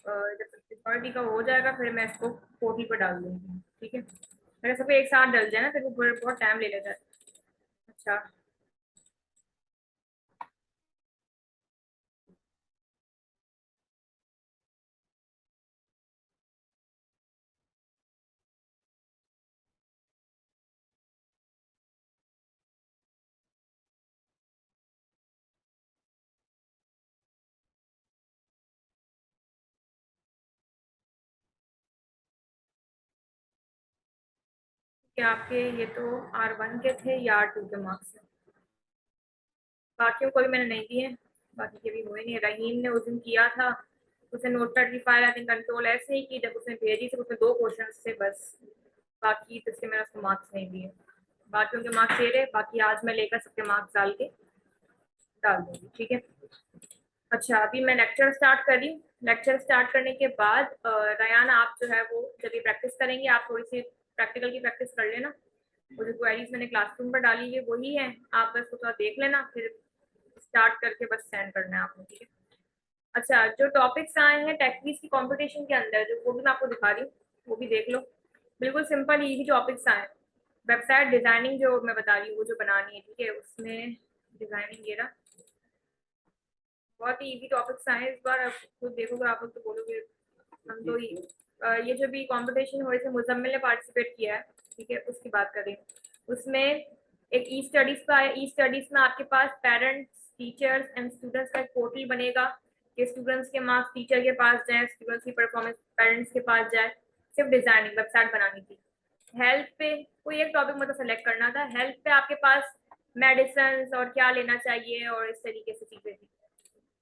जब सिक्योरिटी का हो जाएगा फिर मैं इसको पोर्टल पर डाल दूंगी, ठीक है। अगर सब एक साथ डल जाए ना फिर वो बहुत टाइम ले लेता है। अच्छा, क्या आपके ये तो R1 के थे या R2 के मार्क्स हैं? बाकियों को भी मैंने नहीं दिए, बाकी के भी हुए नहीं। रहीम ने उस दिन किया था, उसने नोटपैड की फाइल आई थिंक कंट्रोल ऐसे ही की, जब उसने भेजी थी उसमें 2 क्वेश्चन थे बस। बाकी तो इसके मैंने उसको मार्क्स नहीं दिए। बाकियों के मार्क्स दे रहे, बाकी आज मैं लेकर सबके मार्क्स डाल दूंगी, ठीक है। अच्छा, अभी मैं लेक्चर स्टार्ट कर रही हूँ। लेक्चर स्टार्ट करने के बाद रयान आप जो है वो जब भी प्रैक्टिस करेंगे आप थोड़ी सी प्रैक्टिकल की प्रैक्टिस कर लेना। वो जो क्वेरीज मैंने क्लासरूम पर डाली है वही है, आप बस उसको थोड़ा देख लेना, फिर स्टार्ट करके बस सेंड करना है आपको, ठीक है। अच्छा, जो टॉपिक्स आए हैं टेक्विज की कंपटीशन के अंदर, जो वो भी मैं आपको दिखा रही हूँ, वो भी देख लो। बिल्कुल सिंपल इजी टॉपिक्स आए। वेबसाइट डिजाइनिंग जो मैं बता रही हूँ वो जो बनानी है, ठीक है, उसमें डिजाइनिंग ये रहा। बहुत ही इजी टॉपिक्स आए इस बार। आप खुद देखोगे आप लोग तो बोलोगे हम तो ही ये जो भी कंपटीशन हुए थे मुजम्मिल ने पार्टिसिपेट किया है, ठीक है, उसकी बात कर रही हूँ। उसमें एक ई स्टडीज का है। ई स्टडीज में आपके पास पेरेंट्स टीचर्स एंड स्टूडेंट्स का एक पोर्टल बनेगा कि स्टूडेंट्स के मार्क्स टीचर के पास जाए, स्टूडेंट्स की परफॉर्मेंस पेरेंट्स के पास जाए। सिर्फ डिजाइनिंग वेबसाइट बनानी थी। हेल्थ पे कोई एक टॉपिक मतलब सेलेक्ट करना था। हेल्थ पे आपके पास मेडिसिन और क्या लेना चाहिए और इस तरीके से चीजें थी।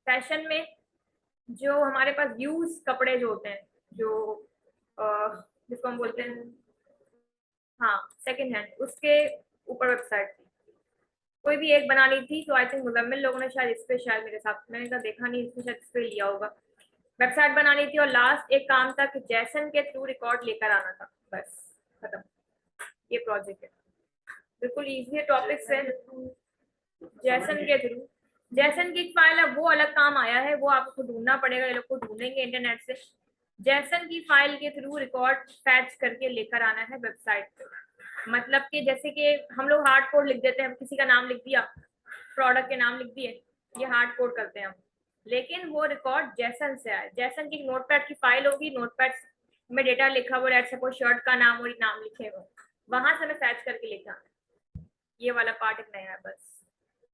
फैशन में जो हमारे पास यूज कपड़े जो होते हैं, जो जिसको हम बोलते हैं, हाँ, सेकंड हैंड, उसके ऊपर वेबसाइट थी। कोई भी एक बनानी थी तो आई थिंक मुजम्मिल लोगों ने शायद इस पे, शायद मेरे साथ मैंने कहा देखा नहीं, इसमें शायद इस पे लिया होगा। वेबसाइट बनानी थी और लास्ट एक काम था कि जैसन के थ्रू रिकॉर्ड लेकर आना था, बस खत्म। ये प्रोजेक्ट है, बिल्कुल इजी टॉपिक्स है। जैसन के थ्रू, जैसन की फाइल है वो अलग काम आया है, वो आपको ढूंढना पड़ेगा, ये लोग को ढूंढेंगे इंटरनेट से। जैसन की फाइल के थ्रू रिकॉर्ड फैच करके लेकर आना है वेबसाइट पे। मतलब कि जैसे कि हम लोग हार्ड कोड लिख देते हैं, किसी का नाम लिख दिया, प्रोडक्ट के नाम लिख दिए, ये हार्ड कोड करते हैं हम। लेकिन वो रिकॉर्ड जैसन से आए। जैसन की नोटपैड की फाइल होगी, नोटपैड में डेटा लिखा हुआ है, सपोज शर्ट का नाम और नाम लिखे हुए, वहां से हमें फैच करके लिखा। ये वाला पार्ट एक नया है, बस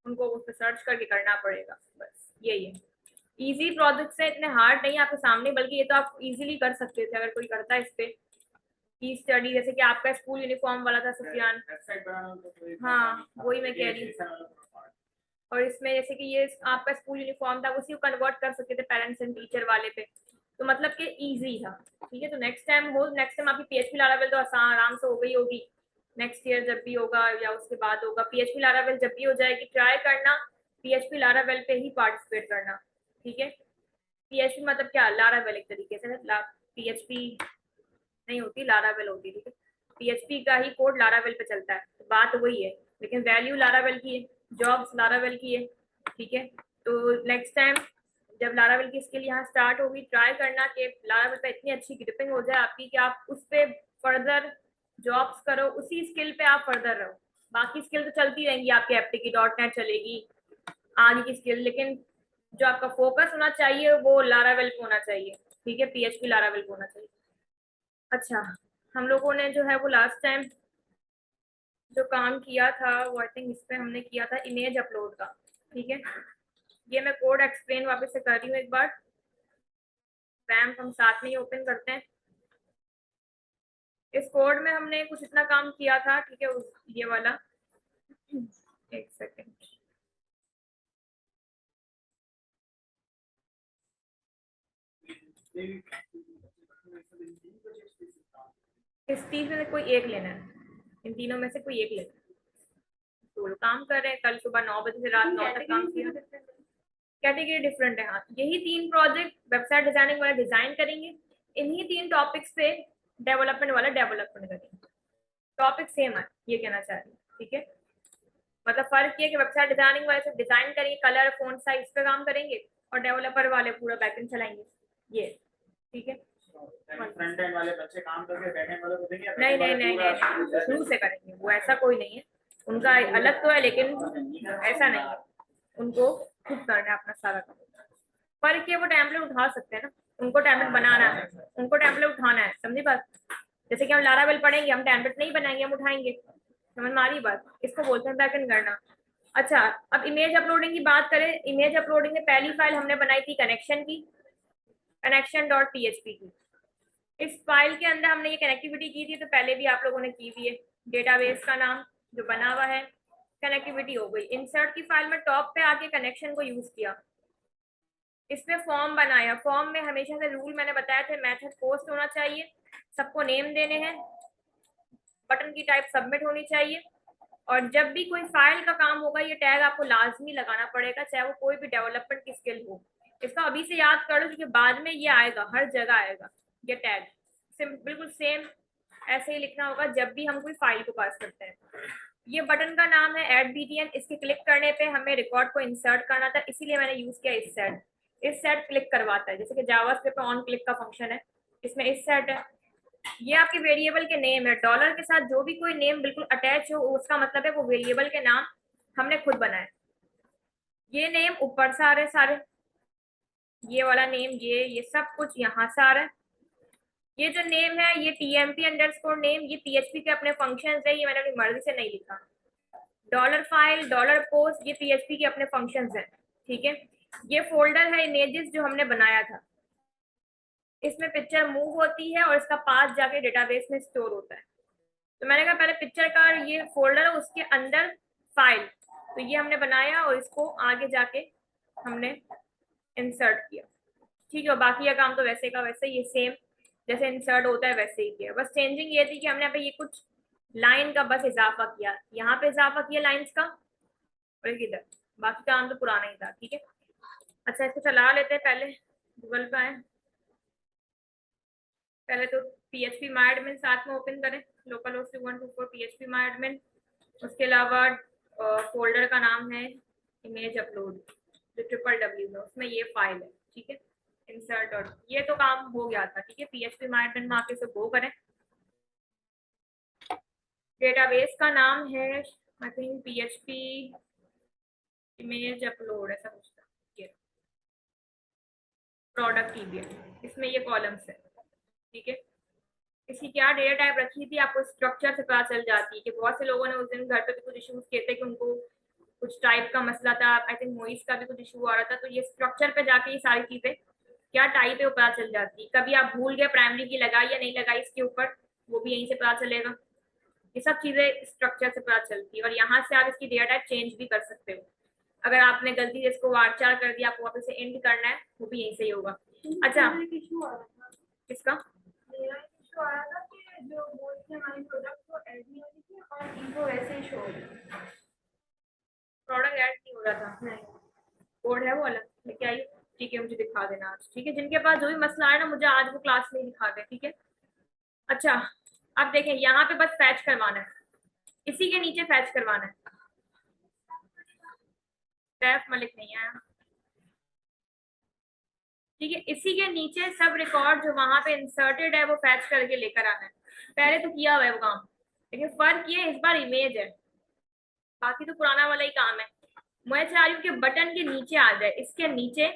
उनको उस पर सर्च करके करना पड़ेगा, बस यही है। इजी प्रोजेक्ट्स है, इतने हार्ड नहीं आपके सामने, बल्कि ये तो आप इजीली कर सकते थे अगर कोई करता है इस पे। की स्टडी जैसे कि आपका स्कूल यूनिफॉर्म वाला था सुफियान, हाँ वही मैं कह रही हूँ। और इसमें जैसे कि ये आपका स्कूल यूनिफॉर्म था, उसी को कन्वर्ट कर सकते थे पेरेंट्स एंड टीचर वाले पे। तो मतलब कि इजी था, ठीक है। तो नेक्स्ट टाइम आपकी पीएचपी लारावेल तो आसान आराम से हो गई होगी। नेक्स्ट ईयर जब भी होगा या उसके बाद होगा, पीएचपी लारावेल जब भी हो जाएगी ट्राई करना पीएचपी लारावेल पे ही पार्टिसिपेट करना, ठीक है। पीएचपी मतलब क्या, लारावेल एक तरीके से पीएचपी नहीं होती, लारावेल होती, ठीक है। पीएचपी का ही कोड लारावेल पे चलता है, तो बात वही है, लेकिन वैल्यू लारावेल की है, जॉब्स लारावेल की है, ठीक है। तो नेक्स्ट टाइम जब लारावेल की स्किल यहाँ स्टार्ट होगी, ट्राई करना कि लारावेल पे इतनी अच्छी ग्रिपिंग हो जाए आपकी कि आप उस पर फर्दर जॉब्स करो, उसी स्किल पे आप फर्दर रहो। बाकी स्किल तो चलती रहेंगी आपकी, एप्टी की .NET चलेगी, आगे की स्किल, लेकिन जो आपका फोकस होना चाहिए वो लारावेल पे होना चाहिए, ठीक है, पीएचपी लारावेल पे होना चाहिए। अच्छा, हम लोगों ने जो है वो लास्ट टाइम जो काम किया था वो आई थिंक इस पे हमने किया था इमेज अपलोड का, ठीक है। ये मैं कोड एक्सप्लेन वापस से कर रही हूँ एक बार। रैम्प हम साथ में ही ओपन करते हैं। इस कोड में हमने कुछ इतना काम किया था, ठीक है, ये वाला, एक सेकेंड। इस 30 में से कोई एक लेना है, इन तीनों में से कोई एक लेना है। तो काम कर रहे हैं, कल सुबह 9 बजे से रात 9 तक काम किया। कैटेगरी डिफरेंट है, हाँ, यही 3 प्रोजेक्ट वेबसाइट डिजाइनिंग वाला डिजाइन करेंगे, इन्हीं 3 टॉपिक्स पे डेवलपमेंट वाला डेवलपमेंट करेंगे। टॉपिक सेम है, ये कहना चाह रही हूँ, ठीक है। मतलब फर्क ये कि वेबसाइट डिजाइनिंग वाले से डिजाइन करेंगे, कलर फोन साइज पे काम करेंगे, और डेवलपर वाले पूरा बैकएंड चलाएंगे, ये ठीक है। फ्रंट एंड वाले बच्चे काम करके बैक एंड वाले को देंगे? नहीं नहीं नहीं नहीं, शुरू से करेंगे वो, ऐसा कोई नहीं है। उनका अलग तो है लेकिन ऐसा नहीं है, उनको खुद करना है अपना सारा काम। पर कि वो टेम्पलेट उठा सकते हैं ना, उनको टेम्पलेट बनाना है, उनको टेम्पलेट उठाना है, समझी बात। जैसे कि हम लारावेल पढ़ेंगे, हम टेम्पलेट नहीं बनाएंगे, हम उठाएंगे, समझ में आ रही बात। इसको बोलते हैं बैकएंड करना। अच्छा, अब इमेज अपलोडिंग की बात करें। इमेज अपलोडिंग में पहली फाइल हमने बनाई थी कनेक्शन की, कनेक्शन डॉट पीएचपी की। इस फाइल के अंदर हमने ये कनेक्टिविटी की थी, तो पहले भी आप लोगों ने की हुई है। डेटाबेस का नाम जो बना हुआ है, कनेक्टिविटी हो गई। इंसर्ट की फाइल में टॉप पे आके कनेक्शन को यूज किया। इसमें फॉर्म बनाया। फॉर्म में हमेशा से रूल मैंने बताया थे, मेथड पोस्ट होना चाहिए, सबको नेम देने हैं, बटन की टाइप सबमिट होनी चाहिए। और जब भी कोई फाइल का काम होगा, ये टैग आपको लाजमी लगाना पड़ेगा, चाहे वो कोई भी डेवलपमेंट की स्किल हो। इसका अभी से याद कर लो, क्योंकि बाद में ये आएगा, हर जगह आएगा ये टैग। बिल्कुल सेम ऐसे ही लिखना होगा जब भी हम कोई फाइल को पास करते हैं। ये बटन का नाम है ऐड बीटीएन। इसके क्लिक करने पे हमें रिकॉर्ड को इंसर्ट करना था, इसीलिए मैंने यूज किया इस सेट। इस सेट क्लिक करवाता है, जैसे कि जावास्क्रिप्ट में ऑन क्लिक का फंक्शन है, इसमें इस सेट है। ये आपके वेरिएबल के नेम है। डॉलर के साथ जो भी कोई नेम बिल्कुल अटैच हो, उसका मतलब है वो वेरिएबल के नाम हमने खुद बनाए। ये नेम ऊपर से आ रहे सारे, ये वाला नेम, ये सब कुछ यहाँ से आ रहा है। ये जो नेम है, ये टीएमपी अंडरस्कोर नेम, ये पीएचपी के अपने फंक्शंस है, ये मैंने अपनी मर्जी से नहीं लिखा। डॉलर फाइल, डॉलर पोस्ट, ये पीएचपी के अपने फंक्शंस हैं, ठीक है। ये फोल्डर है इमेजेस जो हमने बनाया था, इसमें पिक्चर मूव होती है और इसका पाथ जाके डेटाबेस में स्टोर होता है। तो मैंने कहा पहले पिक्चर का ये फोल्डर है, उसके अंदर फाइल, तो ये हमने बनाया और इसको आगे जाके हमने इंसर्ट किया, ठीक है। और बाकी का काम तो वैसे का वैसे, ये सेम जैसे इंसर्ट होता है वैसे ही किया। बस चेंजिंग ये थी कि हमने यहाँ पे ये कुछ लाइन का बस इजाफा किया, यहाँ पे इजाफा किया लाइंस का, और इधर बाकी काम तो पुराना ही था, ठीक है। अच्छा, इसको चला लेते हैं, पहले गूगल पे आए, पहले तो PHP माई एडमिन साथ में ओपन करें, लोकल होस्ट 2124 PHP माई एडमिन। उसके अलावा फोल्डर का नाम है इमेज अपलोड, जो www है, उसमें ये फाइल है, ठीक है। इंसर्ट और ये तो काम हो गया था, ठीक है। PHP माई एडमिन में आके इसे गो करें। डेटाबेस का नाम है I think PHP image upload, ऐसा कुछ था। ये प्रोडक्ट TBL, इसमें ये कॉलम्स है, ठीक है। इसकी क्या डेटा टाइप रखी थी, आपको स्ट्रक्चर से पता चल जाती है। कि बहुत से लोगों ने उस दिन घर पे भी कुछ इश्यूज किए थे कि उनको कुछ टाइप का मसला था, आई थिंक मोइस का भी कुछ इशू आ रहा था। तो ये स्ट्रक्चर पे जाके ये सारी चीजें क्या टाइप है वो पता चल जाती है। कभी आप भूल गए प्राइमरी की लगाई या नहीं लगाई इसके ऊपर, वो भी यहीं से पता चलेगा। ये सब चीजें स्ट्रक्चर से पता चलती है, और यहाँ से आप इसकी डेटा टाइप चेंज भी कर सकते हो। अगर आपने गलती से इसको वार्चार कर दिया, आपको वापस से एंड करना है, वो भी यहीं से ही होगा। अच्छा, किसका इशू आ रहा था कि जो बोलते हैं हमारी प्रोडक्ट को ऐड नहीं हो रही थी और इनको वैसे ही शो हो रही थी, प्रोडक्ट ऐड नहीं हो रहा था। नहीं, कोड है वो अलग लेके आई, ठीक है। मुझे दिखा देना आज, ठीक है। जिनके पास जो भी मसला है ना, मुझे आज वो क्लास में दिखा दे, ठीक है। अच्छा, अब देखें, यहाँ पे बस फैच करवाना है, इसी के नीचे फैच करवाना है। सैफ मलिक नहीं आया, ठीक है। इसी के नीचे सब रिकॉर्ड जो वहां पे इंसर्टेड है वो फैच करके लेकर आना है। पहले तो किया हुआ है वो काम, लेकिन फर्क ये इस बार इमेज है, बाकी तो पुराना वाला ही काम है। मैं चाह रही हूँ कि बटन के नीचे आ जाए, इसके नीचे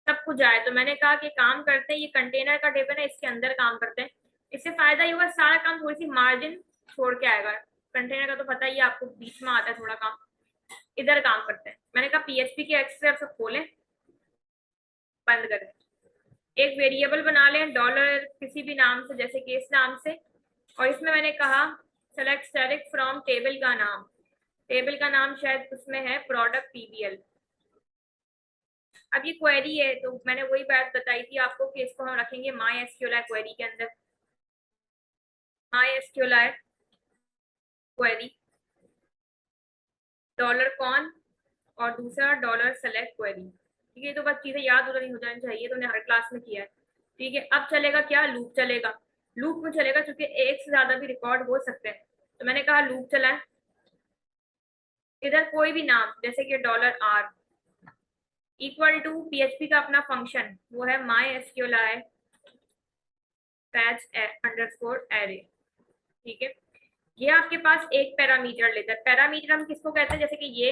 सब कुछ आए। तो मैंने कहा कि काम करते हैं, ये कंटेनर का टेबल है, इसके अंदर काम करते हैं। इससे फायदा ये होगा, सारा काम थोड़ी सी मार्जिन छोड़ के आएगा। कंटेनर का तो पता ही है आपको, बीच में आता है थोड़ा काम। इधर काम करते हैं। मैंने कहा PHP के एक्सेस सब खोलें, बंद करें, एक वेरिएबल बना लें डॉलर किसी भी नाम से, जैसे कि इस नाम से। और इसमें मैंने कहा सेलेक्ट स्टैटिक फ्रॉम टेबल का नाम, टेबल का नाम शायद उसमें है प्रोडक्ट TBL। अब ये क्वेरी है, तो मैंने वही बात बताई थी आपको कि इसको हम रखेंगे MySQL क्वेरी के अंदर। MySQL क्वेरी डॉलर कॉन और दूसरा डॉलर सेलेक्ट क्वेरी, ठीक है। तो बस चीजें याद उधर नहीं हो जानी चाहिए, तो हमने हर क्लास में किया है, ठीक है। अब चलेगा क्या, लूप चलेगा। लूप में चलेगा क्योंकि एक से ज्यादा भी रिकॉर्ड हो सकते हैं, तो मैंने कहा लूप चलाए। इधर कोई भी नाम, जैसे कि $R इक्वल टू PHP का अपना फंक्शन वो है MySQL fetch underscore array, ठीक है। ये आपके पास एक पैरामीटर लेता है। पैरामीटर हम किसको कहते हैं, जैसे कि ये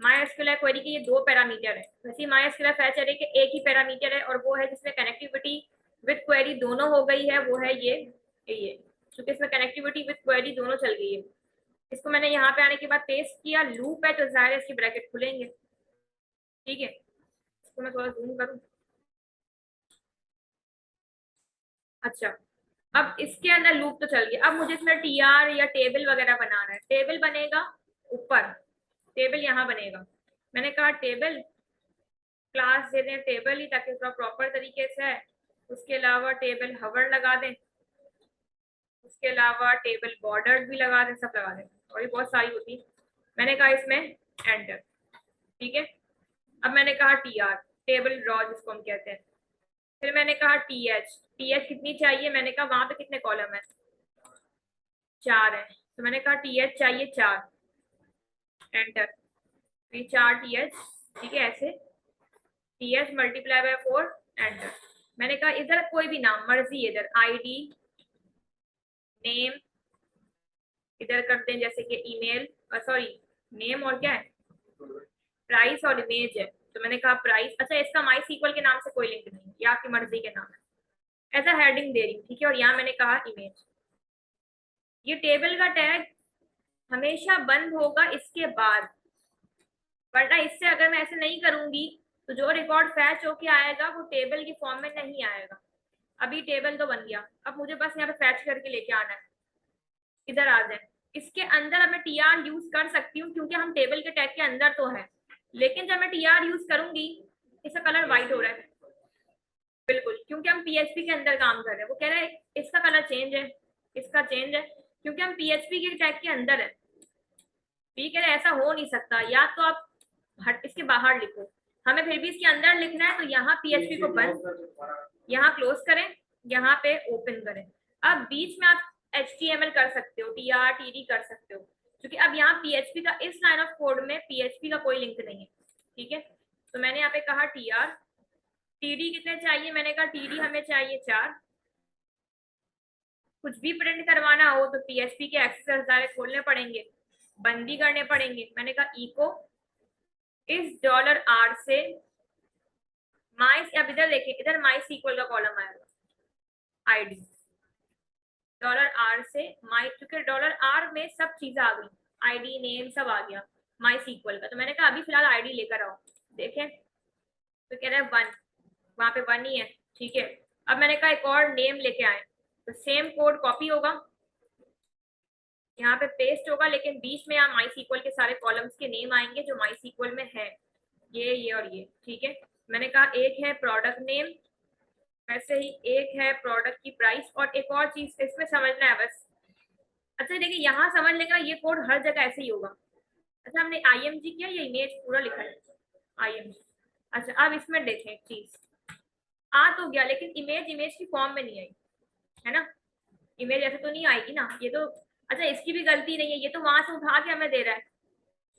MySQL क्वेरी के ये दो पैरामीटर है, वैसे MySQL फैच अरे के एक ही पैरामीटर है, और वो है जिसमें कनेक्टिविटी विद क्वेरी दोनों हो गई है, वो है ये क्योंकि इसमें कनेक्टिविटी विद क्वेरी दोनों चल गई है। इसको मैंने यहाँ पे आने के बाद पेस्ट किया, लूप है तो जाहिर है इसकी ब्रैकेट खुलेंगे, ठीक है। इसको मैं थोड़ा जूम करूँ। अच्छा, अब इसके अंदर लूप तो चल गया, अब मुझे इसमें टीआर या टेबल वगैरह बनाना है। टेबल बनेगा ऊपर, टेबल यहाँ बनेगा। मैंने कहा टेबल क्लास दे दें टेबल ही, ताकि थोड़ा प्रॉपर तरीके से है। उसके अलावा टेबल हवर लगा दें, उसके अलावा टेबल बॉर्डर भी लगा दें, सब लगा दें, और ये बहुत सारी होती है। मैंने कहा इसमें एंटर, ठीक है। अब मैंने कहा टीआर टेबल रॉ जिसको हम कहते हैं। फिर मैंने कहा टीएच, टीएच कितनी चाहिए, मैंने कहा वहां पे कितने कॉलम है, 4 है, तो मैंने कहा टीएच चाहिए 4, एंटर। तो ये 4 टीएच, ठीक है, ऐसे टीएच मल्टीप्लाई बाय 4, एंटर। मैंने कहा इधर कोई भी नाम मर्जी, इधर आईडी नेम इधर करते हैं, जैसे कि ईमेल, सॉरी नेम और क्या है, प्राइस और इमेज है, तो मैंने कहा प्राइस। अच्छा, इसका माई सीक्वल के नाम से कोई लिंक नहीं, ये आपकी मर्जी के नाम है, ऐसा हेडिंग दे रही हूँ, ठीक है। और यहाँ मैंने कहा इमेज। ये टेबल का टैग हमेशा बंद होगा इसके बाद, वरना इससे अगर मैं ऐसे नहीं करूंगी तो जो रिकॉर्ड फैच होके आएगा वो टेबल की फॉर्म में नहीं आएगा। अभी टेबल तो बन गया, अब मुझे बस यहाँ पे फैच करके लेके आना है, इधर आ जाए। इसके अंदर अब मैं टीआर यूज कर सकती हूँ क्योंकि हम टेबल के टैग के अंदर तो है, लेकिन जब मैं टीआर यूज करूंगी, इसका कलर व्हाइट हो रहा है, बिल्कुल, क्योंकि हम पीएचपी के अंदर काम कर रहे हैं। वो कह रहे हैं इसका कलर चेंज है, इसका चेंज है, क्योंकि हम पीएचपी के टैग के अंदर है। ठीक है, ऐसा हो नहीं सकता, या तो आप इसके बाहर लिखो, हमें फिर भी इसके अंदर लिखना है, तो यहाँ पीएचपी को बंद, यहाँ क्लोज करें, यहाँ पे ओपन करें। अब बीच में आप HTML कर सकते हो, TR TD कर सकते हो, क्योंकि अब यहाँ पीएचपी का इस लाइन ऑफ कोड में पीएचपी का कोई लिंक नहीं है, ठीक है। तो मैंने यहाँ पे कहा TR TD कितने चाहिए, मैंने कहा TD हमें चाहिए 4। कुछ भी प्रिंट करवाना हो तो पीएचपी के एक्सेस डायरेक्ट खोलने पड़ेंगे, बंदी करने पड़ेंगे। मैंने कहा इको इस $r से माई, अब इधर देखिए, इधर माई सीक्वल का कॉलम आएगा, आईडी $r से माई, क्योंकि $r में सब चीजें आ गई, आईडी नेम सब आ गया माई सीक्वल का। तो मैंने कहा अभी फिलहाल आईडी लेकर आओ, देखें तो कह रहे हैं 1, वहां पे 1 ही है, ठीक है। अब मैंने कहा एक और नेम लेके आए, तो सेम कोड कॉपी होगा, यहाँ पे पेस्ट होगा, लेकिन बीच में यहाँ माई सीक्वल के सारे कॉलम्स के नेम आएंगे जो माई सीक्वल में है, ये और ये, ठीक है। मैंने कहा एक है प्रोडक्ट नेम, वैसे ही एक है प्रोडक्ट की प्राइस, और एक और चीज इसमें समझना है बस। अच्छा देखिए, यहाँ समझ लेगा, ये कोड हर जगह ऐसे ही होगा। अच्छा, हमने IMG किया, ये इमेज पूरा लिखा है IMG। अच्छा, अब इसमें देखें एक चीज, आ तो गया, लेकिन इमेज की फॉर्म में नहीं आई, है ना। इमेज ऐसे तो नहीं आएगी ना, ये तो, अच्छा इसकी भी गलती नहीं है, ये तो वहां से उठा के हमें दे रहा है,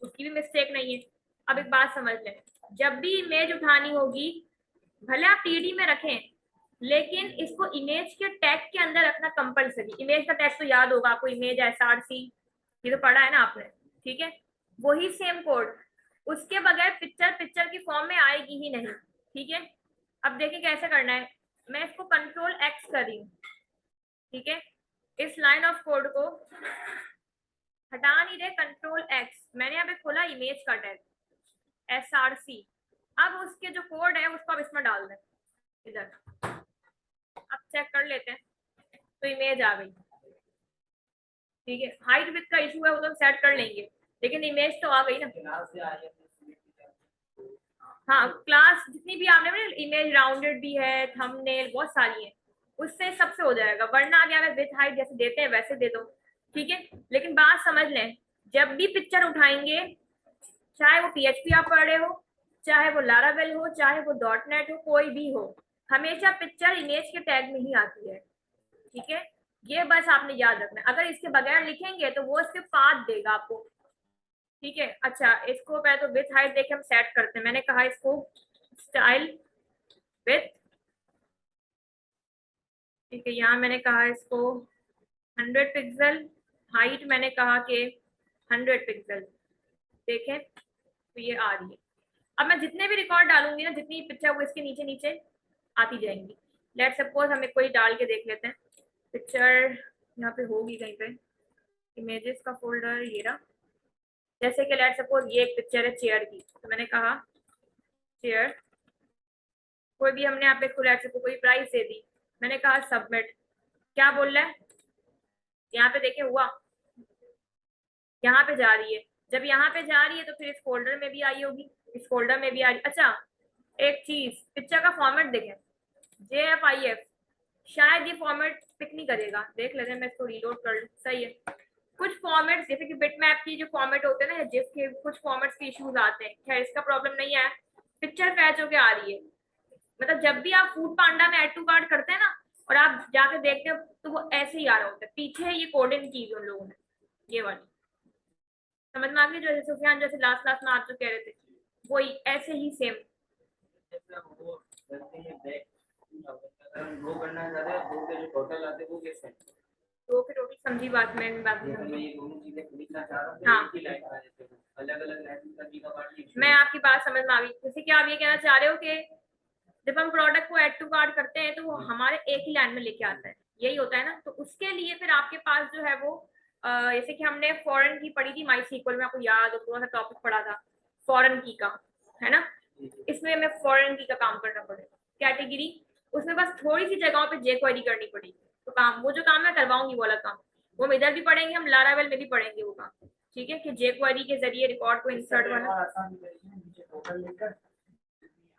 उसकी भी मिस्टेक नहीं है। अब एक बात समझ लें, जब भी इमेज उठानी होगी, भले आप TD में रखें, लेकिन इसको इमेज के टैग के अंदर रखना कंपलसरी। इमेज का टैग तो याद होगा आपको, इमेज SRC, ये तो पढ़ा है ना आपने, ठीक है। वही सेम कोड, उसके बगैर पिक्चर की फॉर्म में आएगी ही नहीं, ठीक है। अब देखिए कैसे करना है, मैं इसको Ctrl X कर रही हूँ, ठीक है। इस लाइन ऑफ कोड को हटा नहीं रहे, Ctrl X, मैंने यहाँ पे खोला इमेज का टैग SRC। अब उसके जो कोड है उसको अब इसमें डाल दें इधर, अब चेक कर लेते हैं, तो इमेज आ गई, ठीक है। हाइट विड्थ का इशू है, वो तो हम सेट कर लेंगे, लेकिन इमेज तो आ गई ना। हाँ, क्लास जितनी भी आपने, इमेज राउंडेड भी है, थंबनेल बहुत सारी है, उससे सबसे हो जाएगा, वरना आप यहाँ पे विथ हाइट जैसे देते हैं वैसे दे दो, ठीक है। लेकिन बात समझ लें, जब भी पिक्चर उठाएंगे, चाहे वो PHP आप पढ़ रहे हो, चाहे वो लारावेल हो, चाहे वो .NET हो, कोई भी हो, हमेशा पिक्चर इमेज के टैग में ही आती है, ठीक है। ये बस आपने याद रखना है, अगर इसके बगैर लिखेंगे तो वो इसके पाथ देगा आपको, ठीक है। अच्छा, इसको पहले तो विथ हाइट देखे हम सेट करते हैं। मैंने कहा इसको स्टाइल विथ ठीक है, यहाँ मैंने कहा इसको 100 पिक्सल, हाइट मैंने कहा कि 100 पिक्सल। देखें तो ये आ रही है। अब मैं जितने भी रिकॉर्ड डालूंगी ना, जितनी पिक्चर वो इसके नीचे नीचे आती जाएंगी। लेट सपोज हम एक कोई डाल के देख लेते हैं पिक्चर, यहाँ पे होगी कहीं पे इमेजेस का फोल्डर, ये रहा। जैसे कि लेट सपोज ये एक पिक्चर है चेयर की, तो मैंने कहा चेयर, कोई भी हमने यहाँ पे इसको लेट सपोज कोई प्राइस दे दी, मैंने कहा सबमिट। क्या बोल रहा है यहाँ पे, देखे हुआ, यहाँ पे जा रही है। जब यहाँ पे जा रही है तो फिर इस फोल्डर में भी आई होगी, इस फोल्डर में भी आ रही। अच्छा एक चीज, पिक्चर का फॉर्मेट देखें, JFIF, शायद ये फॉर्मेट पिक नहीं करेगा। देख लेते हैं, मैं इसको रीलोड कर लूं। सही है, कुछ फॉर्मेट्स जैसे कि बिटमैप की जो फॉर्मेट होते हैं ना, जिसके कुछ फॉर्मेट्स के इश्यूज आते हैं। खैर इसका प्रॉब्लम नहीं है, पिक्चर फैच होके आ रही है। मतलब जब भी आप फूड पांडा में ऐड टू कार्ट करते हैं ना, और आप जाके देखते हो तो वो ऐसे ही आ रहा होता है। पीछे ये कोडिंग की उन लोगों ने, ये वाली समझ में आ गई, जो सुफियान जैसे लास्ट लास्ट में आप जो कह रहे थे, वही ऐसे ही सेम। वो करना चाहते हैं, दो के जो टोटल आते हैं वो कैसे? दो की टोटल समझी बात, मैं बात नहीं मैं समझी। ये दोनों चीजें खरीदना चाह रहा हूँ, हाँ। एक ही लाइन में आ जाते हैं, अलग-अलग लाइन का गीगाबाइट। मैं आपकी बात समझ में आ गई। जैसे कि आप ये कहना चाह रहे हो कि जब हम प्रोडक्ट को ऐड टू कार्ट करते हैं तो वो हमारे एक ही लाइन में लेके आता है, यही होता है ना। तो उसके लिए फिर आपके पास जो है वो जैसे कि हमने फॉरेन की पढ़ी थी माई सीक्वल में, आपको याद हो, थोड़ा सा टॉपिक पढ़ा था फॉरेन की का, है ना। इसमें हमें फॉरेन की का काम करना पड़ेगा, कैटेगरी, उसमें बस थोड़ी सी जगहों पे जे क्वेरी करनी पड़ेगी। तो काम, वो जो काम मैं करवाऊंगी वो वाला काम, वो हम इधर भी पढ़ेंगे, हम लारावेल में भी पढ़ेंगे वो काम। ठीक है, कि जे क्वेरी के जरिए रिकॉर्ड को इंसर्ट वाला। आसान तरीके नीचे टोटल लेकर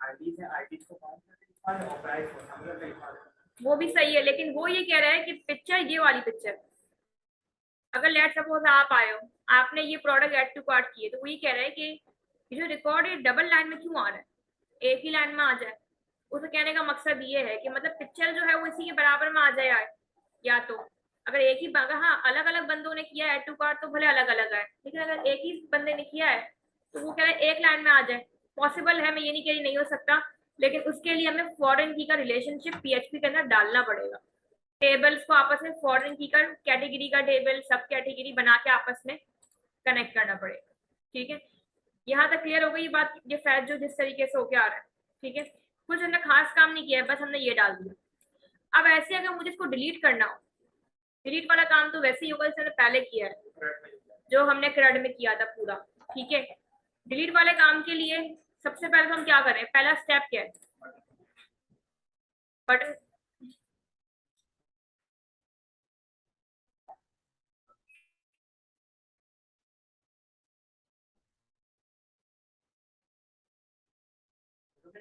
आईडी से आईडी को काउंट करके और प्राइस को नंबर पे लिखा देना। वो भी सही है, लेकिन वो ये कह रहा है कि पिक्चर, ये वाली पिक्चर, अगर लेट सपोज आप आए हो, आपने ये प्रोडक्ट ऐड टू कार्ट किए, तो वो ये कह रहा है कि ये जो रिकॉर्ड है डबल लाइन में क्यों आ रहा है, एक ही लाइन में आ जाए। उसे कहने का मकसद ये है कि मतलब पिक्चर जो है वो इसी के बराबर में आ जाए, या तो अगर एक ही, अगर हाँ अलग अलग बंदों ने किया है ऐड टू कार्ट तो भले अलग अलग है, लेकिन अगर एक ही बंदे ने किया है तो वो कह रहा है एक लाइन में आ जाए। पॉसिबल है, मैं ये नहीं कह रही नहीं हो सकता, लेकिन उसके लिए हमें फॉरेन की का रिलेशनशिप PHP के अंदर डालना पड़ेगा। टेबल्स को आपस में फॉरेन की का, कैटेगरी का टेबल, सब कैटेगरी बना के आपस में कनेक्ट करना पड़ेगा। ठीक है, यहाँ तक क्लियर हो गई ये बात, ये फैच जो जिस तरीके से होके आ रहा है। ठीक है, कुछ हमने खास काम नहीं किया है, बस हमने ये डाल दिया। अब ऐसे अगर मुझे इसको डिलीट करना हो, डिलीट वाला काम तो वैसे ही होगा जैसे हमने पहले किया है, जो हमने क्रेड में किया था पूरा। ठीक है, डिलीट वाले काम के लिए सबसे पहले तो हम क्या करें, पहला स्टेप क्या है, बटन,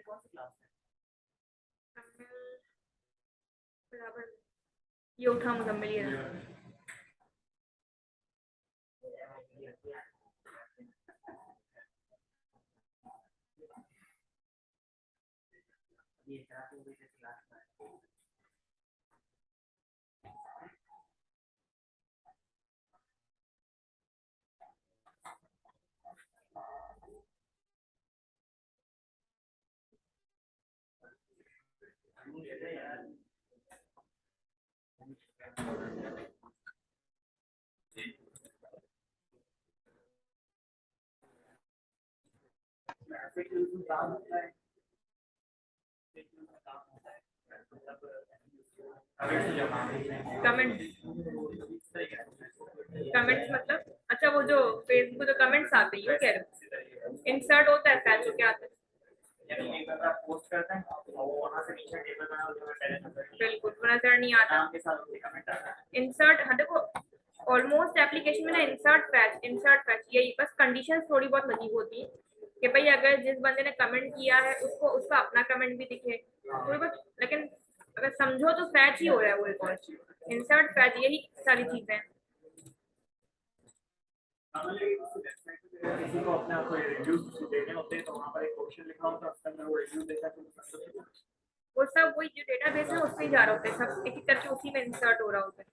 कौन सी क्लास है? बराबर ये उठा मुकम्मल ये रहा। ये चाहते हैं कि क्लास में काम होता है, कमेंट, कमेंट्स मतलब, अच्छा वो जो फेसबुक जो कमेंट्स आते हैं, ये कह रहे हो इंसर्ट होता है, फैच होके आता है। यानी एक बार आप पोस्ट करते हैं और वो वहां से नीचे टेबल बना होता है, पहले नंबर बिल्कुल नजर नहीं आता नाम के साथ उसके कमेंट आता है। इंसर्ट। हाँ देखो, ऑलमोस्ट एप्लीकेशन में ना इंसर्ट फैच यही बस कंडीशन थोड़ी बहुत अजीब होती है कि भाई अगर जिस बंदे ने कमेंट किया है उसको उसका अपना कमेंट भी दिखे थोड़ी बहुत, लेकिन अगर समझो तो फैच ही हो रहा है वो रिकॉर्ड। इंसर्ट फैच यही सारी चीजें हैं। किसी को अपना कोई रिव्यूज देने होते हैं तो वहाँ पर एक क्वेश्चन लिखा होता है, उसके अंदर वो रिव्यू देता है, वो सब वही जो डेटाबेस है उसमें जा रहा होता है, सब एक एक करके उसी में इंसर्ट हो रहा होता है।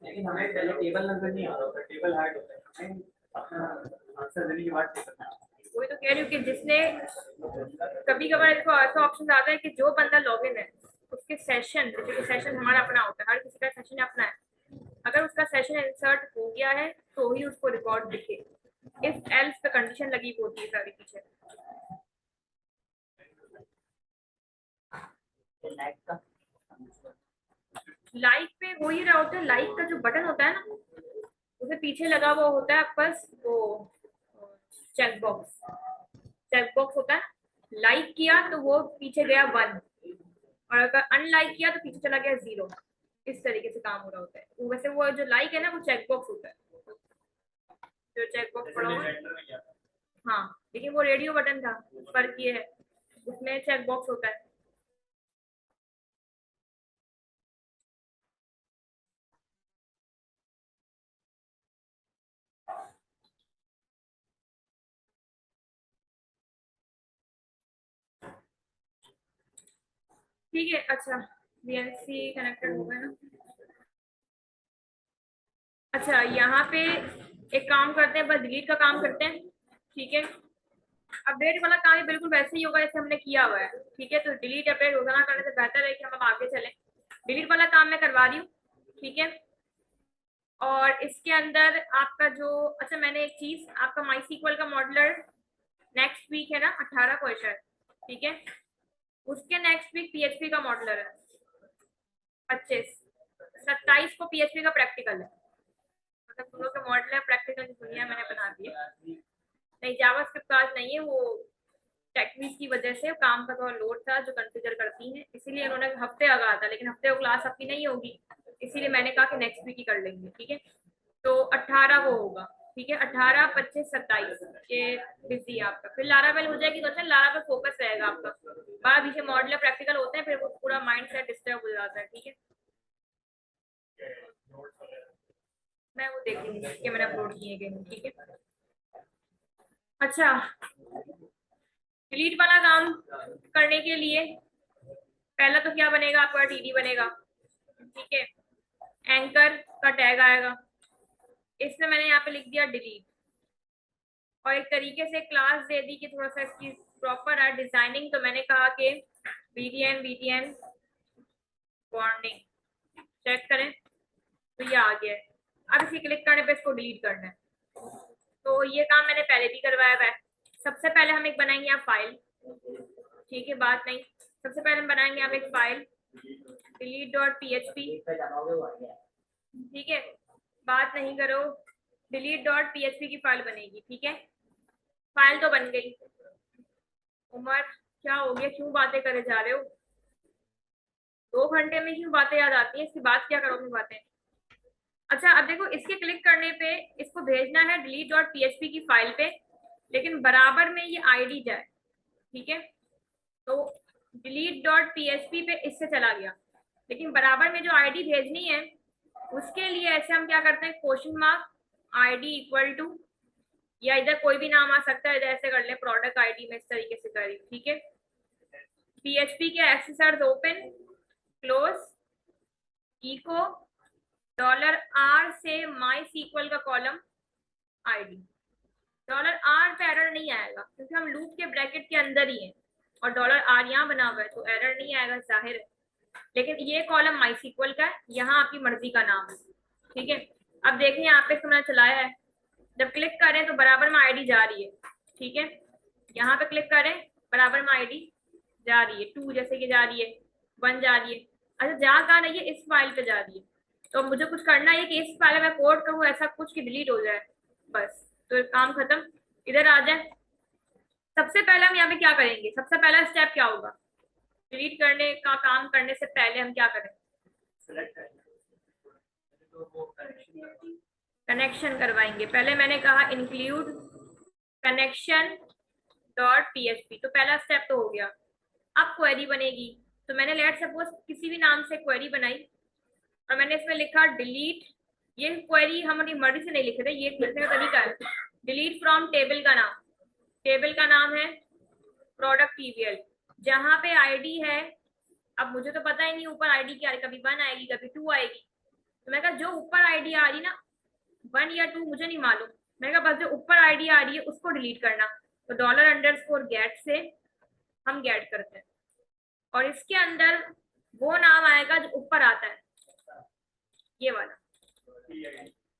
लेकिन हमें पहले टेबल नजर नहीं आ रहा होता, टेबल हाइड होता है, हमें अपना आंसर देने के बाद चेक करना है। वही तो कह रही हूँ कि जिसने, कभी कभार इसको ऐसा ऑप्शन आता है कि जो बंदा लॉगिन है उसके सेशन, जैसे कि सेशन हमारा अपना होता है, हर किसी का सेशन अपना है, अगर उसका सेशन इंसर्ट हो गया है तो ही उसको रिकॉर्ड दिखे। इफ एल्स पे कंडीशन लगी होती है सारी पीछे। लाइक का लाइक पे हो ही रहा होता है, लाइक का जो बटन होता है ना, उसे पीछे लगा हुआ होता है आपके पास वो चेक बॉक्स, चेक बॉक्स होता है, लाइक किया तो वो पीछे गया 1, और अगर अनलाइक किया तो पीछे चला गया 0। इस तरीके से काम हो रहा होता है। वैसे वो जो लाइक है ना वो चेक बॉक्स होता है, जो चेक बॉक्स पड़ा हुआ है। हाँ, लेकिन वो रेडियो बटन था, फर्क ये है उसमें चेक बॉक्स होता है। ठीक है, अच्छा VNC कनेक्टेड हो गया ना। अच्छा, यहाँ पे एक काम करते हैं, बस डिलीट का काम करते हैं, ठीक है। अपडेट वाला काम बिल्कुल वैसे ही होगा जैसे हमने किया हुआ है, ठीक है। तो डिलीट अपडेट रोजाना करने से बेहतर है कि हम अब आगे चलें। डिलीट वाला काम मैं करवा रही हूँ, ठीक है। और इसके अंदर आपका जो, अच्छा मैंने एक चीज, आपका माई सीक्वल का मॉडलर नेक्स्ट वीक है ना, 18 को है शायद, ठीक है। उसके नेक्स्ट वीक PHP का मॉडलर है 25, 27 को PHP का प्रैक्टिकल है। मतलब तुम लोग का मॉडल है, प्रैक्टिकल की दुनिया मैंने बना दी है। नहीं, जावास्क्रिप्ट का आज नहीं है, वो टेक्निक की वजह से काम का थोड़ा लोड था जो कॉन्फ़िगर करती हैं, इसीलिए उन्होंने हफ्ते लगा था, लेकिन हफ्ते को क्लास आपकी नहीं होगी, इसीलिए मैंने कहा कि नेक्स्ट वीक ही कर लेंगे, ठीक है। तो 18 को होगा, ठीक है। 18, 25, 27 ये बिजी है आपका। फिर लारावेल हो जाएगी तो अच्छा, लारावेल फोकस रहेगा आपका, बाद पीछे मॉडल प्रैक्टिकल होते हैं, फिर वो पूरा माइंड सेट डिस्टर्ब हो जाता है, ठीक है। मैं वो देख लूंगी कि मैंने अपलोड किए गए, ठीक है। अच्छा, डिलीट वाला काम करने के लिए पहला तो क्या बनेगा, आपका TD बनेगा, ठीक है। एंकर का टैग आएगा, इसमें मैंने यहाँ पे लिख दिया डिलीट, और एक तरीके से क्लास दे दी कि थोड़ा सा इसकी प्रॉपर है डिजाइनिंग। तो मैंने कहा कि BTN वार्निंग चेक करें, तो ये आ गया है। अब इसे क्लिक करने पे इसको डिलीट करना है, तो ये काम मैंने पहले भी करवाया हुआ है। सबसे पहले हम एक बनाएंगे यहाँ फाइल, ठीक है, बात नहीं, सबसे पहले हम बनाएंगे यहाँ पे एक फाइल delete.php, ठीक है, बात नहीं करो, delete.php की फाइल बनेगी, ठीक है। फाइल तो बन गई। उमर क्या हो गया, क्यों बातें करे जा रहे हो, 2 घंटे में क्यों बातें याद आती है, इसकी बात क्या करोगे बातें। अच्छा, अब देखो, इसके क्लिक करने पे इसको भेजना है delete.php की फाइल पे, लेकिन बराबर में ये ID जाए, ठीक है। तो delete.php पे इससे चला गया, लेकिन बराबर में जो ID भेजनी है उसके लिए ऐसे हम क्या करते हैं, question mark ID equal to, या इधर कोई भी नाम आ सकता है, इधर ऐसे कर ले प्रोडक्ट ID में, इस तरीके से करें, ठीक है। PHP के accessors open close eco $R से माई सीक्वल का कॉलम ID। $R पे एरर नहीं आएगा क्योंकि हम लूप के ब्रैकेट के अंदर ही हैं, और $R यहाँ बना हुआ है तो एरर नहीं आएगा, जाहिर है। लेकिन ये कॉलम माई सीक्वल का है, यहाँ आपकी मर्जी का नाम है, ठीक है। अब देखें यहाँ पे मैंने चलाया है, जब क्लिक करें तो बराबर में ID जा रही है, ठीक है। यहाँ पे क्लिक करें, बराबर में ID जा रही है, 2 जैसे कि जा रही है, 1 जा रही है। अच्छा, जा कहाँ रही है, इस फाइल पे जा रही है। तो मुझे कुछ करना है कि इस फाइल में कोड करूँ ऐसा कुछ कि डिलीट हो जाए, बस, तो काम खत्म। इधर आ जाए, सबसे पहले हम यहाँ पे क्या करेंगे, सबसे पहला स्टेप क्या होगा, डिलीट करने का काम करने से पहले हम क्या करें, कनेक्शन करवाएंगे। पहले मैंने कहा इंक्लूड कनेक्शन .php, तो पहला स्टेप तो हो गया। अब क्वेरी बनेगी, तो मैंने लेट सपोज किसी भी नाम से क्वेरी बनाई और मैंने इसमें लिखा डिलीट, ये क्वेरी हमारी मर्जी से नहीं लिखे थे, ये लिखने का तरीका है, डिलीट फ्रॉम टेबल का नाम, टेबल का नाम है प्रोडक्ट TVL, जहां पे ID है, अब मुझे तो पता ही नहीं ऊपर ID क्या है, कभी 1 आएगी कभी 2 आएगी, तो मैं कहा जो ऊपर ID आ रही ना 1 या 2 मुझे नहीं मालूम, मैं कहा बस जो ऊपर ID आ रही है उसको डिलीट करना। तो $_get से हम गेट करते हैं, और इसके अंदर वो नाम आएगा जो ऊपर आता है, ये वाला,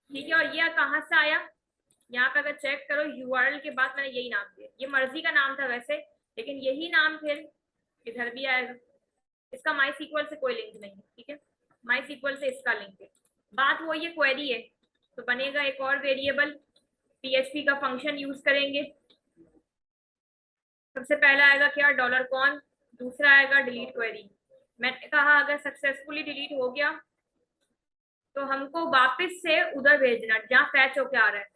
ठीक है। और ये कहाँ से आया, यहाँ पे अगर चेक करो यूआरएल के बाद मैंने यही नाम दिया, ये मर्जी का नाम था वैसे, लेकिन यही नाम फिर इधर भी आएगा। इसका माई सीक्वल से कोई लिंक नहीं है, ठीक है, माई सीक्वल से इसका लिंक है। बात वो ये क्वेरी है, तो बनेगा एक और वेरिएबल, पीएचपी का फंक्शन यूज करेंगे। सबसे पहला आएगा क्या, $कॉन, दूसरा आएगा डिलीट क्वेरी। मैंने कहा अगर सक्सेसफुली डिलीट हो गया तो हमको वापस से उधर भेजना जहाँ फैच होके आ रहा है,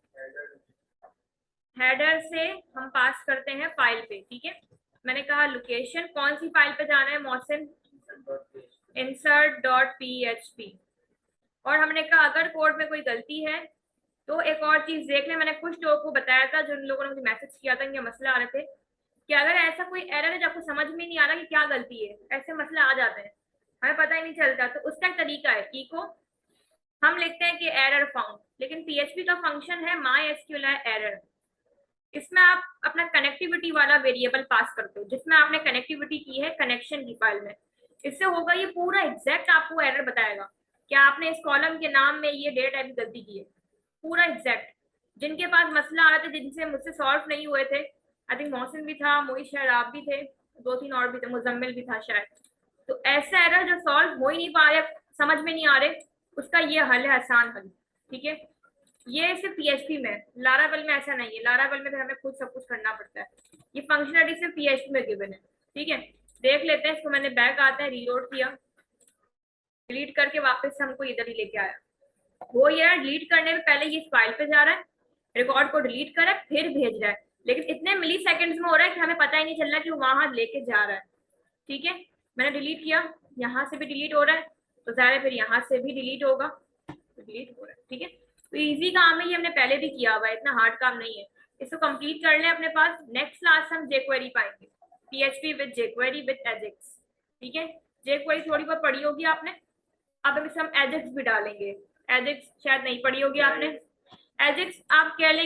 हेडर से हम पास करते हैं फाइल पे, ठीक है। मैंने कहा लोकेशन कौन सी फाइल पे जाना है मोहसिन, insert.php। और हमने कहा अगर कोड में कोई गलती है तो एक और चीज देख ले, मैंने कुछ लोगों को बताया था, जिन लोगों ने मुझे मैसेज किया था, इनके मसला आ रहे थे कि अगर ऐसा कोई एरर है जो आपको समझ में नहीं आ रहा कि क्या गलती है, ऐसे मसले आ जाते हैं, हमें पता ही नहीं चलता, तो उसका एक तरीका है, इको हम लिखते हैं कि एरर फाउंड, लेकिन पीएचपी का फंक्शन है MySQL एरर। इसमें आप अपना कनेक्टिविटी वाला वेरिएबल पास करते हो, जिसमें आपने कनेक्टिविटी की है कनेक्शन की फाइल में। इससे होगा ये पूरा एग्जैक्ट आपको एरर बताएगा कि आपने इस कॉलम के नाम में ये डेटा टाइप की गलती की है, पूरा एग्जैक्ट। जिनके पास मसला आ रहा था, जिनसे मुझसे सॉल्व नहीं हुए थे, आई थिंक मोहसिन भी था, मोहित शायद आप भी थे, 2-3 और भी थे, मुजम्मिल भी था शायद, तो ऐसा एरर जो सॉल्व हो ही नहीं पा रहे, समझ में नहीं आ रहे, उसका ये हल है, आसान हल, ठीक है। ये सिर्फ पीएचपी में, लारावेल में ऐसा नहीं है, लारावेल में फिर हमें खुद सब कुछ करना पड़ता है। ये फंक्शनलिटी सिर्फ पीएचपी में गिवन है, ठीक है। देख लेते हैं इसको, मैंने बैक आता है, रीलोड किया, डिलीट करके वापस से हमको इधर ही लेके आया। वो ये डिलीट करने में पहले ये फाइल पे जा रहा है, रिकॉर्ड को डिलीट करे फिर भेज रहा है, लेकिन इतने मिली सेकेंड्स में हो रहा है कि हमें पता ही नहीं चल रहा कि वो वहां लेके जा रहा है, ठीक है। मैंने डिलीट किया, यहाँ से भी डिलीट हो रहा है, तो ज़ाहिर है फिर यहाँ से भी डिलीट होगा, तो डिलीट हो रहा है, ठीक है। तो इजी काम है, ये हमने पहले भी किया हुआ है, इतना हार्ड काम नहीं है। इसको कंप्लीट कर लें अपने पास। नेक्स्ट क्लास हम jQuery पाएंगे, PHP with jQuery with Ajax, ठीक है। jQuery थोड़ी बहुत पढ़ी होगी आपने, अब इसमें हम एजेक्स भी डालेंगे। एजेक्स शायद नहीं पढ़ी होगी आपने, एजेक्स आप कह लेंगे